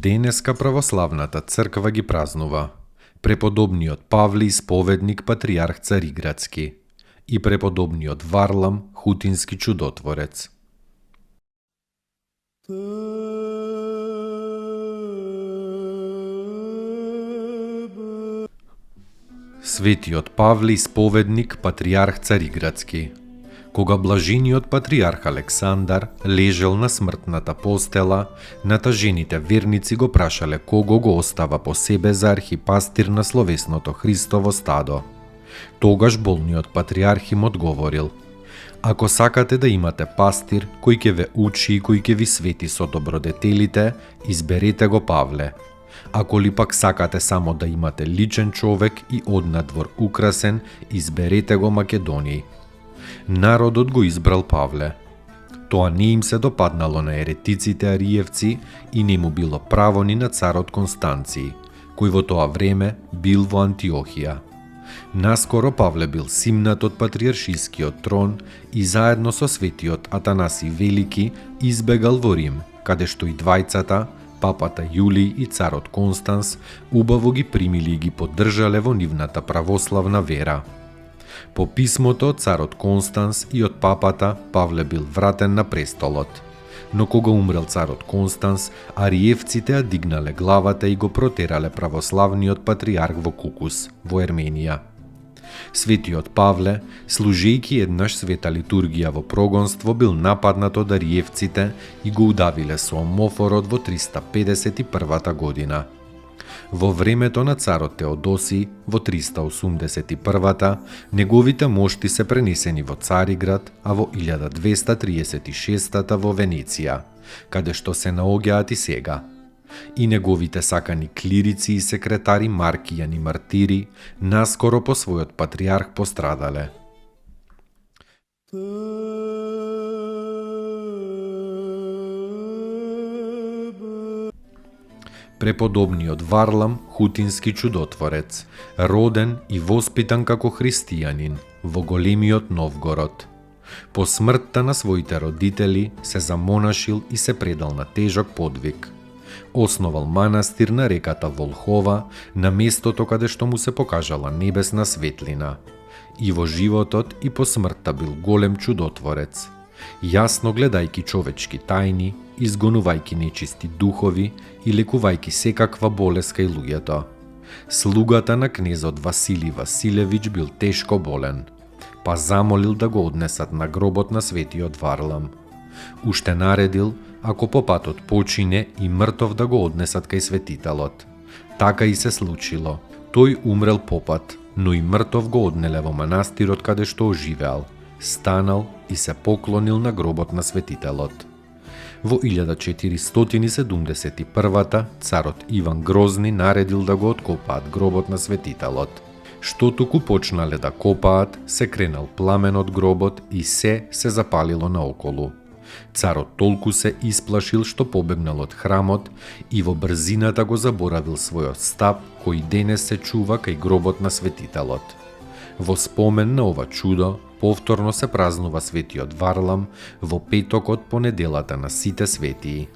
Денеска православната црква ги празнува преподобниот Павле Исповедник патријарх Цариградски и преподобниот Варлам Хутински чудотворец. Светиот Павле Исповедник патријарх Цариградски. Кога блажениот патријарх Александар лежел на смртната постела, натажените верници го прашале кого го остава по себе за архипастир на словесното Христово стадо. Тогаш болниот патријарх им одговорил: ако сакате да имате пастир кој ќе ве учи и кој ќе ви свети со добродетелите, изберете го Павле. Ако ли пак сакате само да имате личен човек и однадвор украсен, изберете го Македониј. Народот го избрал Павле. Тоа не им се допаднало на еретиците ариевци и не му било право ни на царот Констанција, кој во тоа време бил во Антиохија. Наскоро Павле бил симнат од патриаршискиот трон и заедно со светиот Атанаси Велики избегал во Рим, каде што и двајцата, папата Јулиј и царот Констанс, убаво ги примили и ги поддржале во нивната православна вера. По писмото од царот Констанс и од папата, Павле бил вратен на престолот. Но кога умрел царот Констанс, ариевците ја дигнале главата и го протерале православниот патријарх во Кукус, во Ерменија. Светиот Павле, служејќи еднаш света литургија во прогонство, бил нападнат од ариевците и го удавиле со омофорот во 351 година. Во времето на царот Теодоси, во 381-та, неговите мошти се пренесени во Цариград, а во 1236-та во Венеција, каде што се наоѓаат и сега. И неговите сакани клирици и секретари Маркијани мартири, наскоро по својот патријарх пострадале. Преподобниот Варлам Хутински чудотворец, роден и воспитан како христијанин во големиот Новгород. По смртта на своите родители се замонашил и се предал на тежок подвиг. Основал манастир на реката Волхова, на местото каде што му се покажала небесна светлина. И во животот и по смртта бил голем чудотворец. Јасно гледајки човечки тајни, изгонувајки нечисти духови и лекувајки секаква болест кај луѓето. Слугата на кнезот Василий Василевиќ бил тешко болен, па замолил да го однесат на гробот на светиот Варлам. Уште наредил, ако по патот почине, и мртов да го однесат кај светителот. Така и се случило. Тој умрел по пат, но и мртов го однеле во манастирот каде што оживеал. Станал и се поклонил на гробот на светителот. Во 1471 царот Иван Грозни наредил да го откопаат гробот на светителот. Што туку почнале да копаат, се кренал пламен од гробот и се запалило наоколу. Царот толку се исплашил што побегнал од храмот и во брзината го заборавил својот стап кој денес се чува кај гробот на светителот. Во спомен на ова чудо, повторно се празнува светиот Варлам во петокот по неделата на сите светии.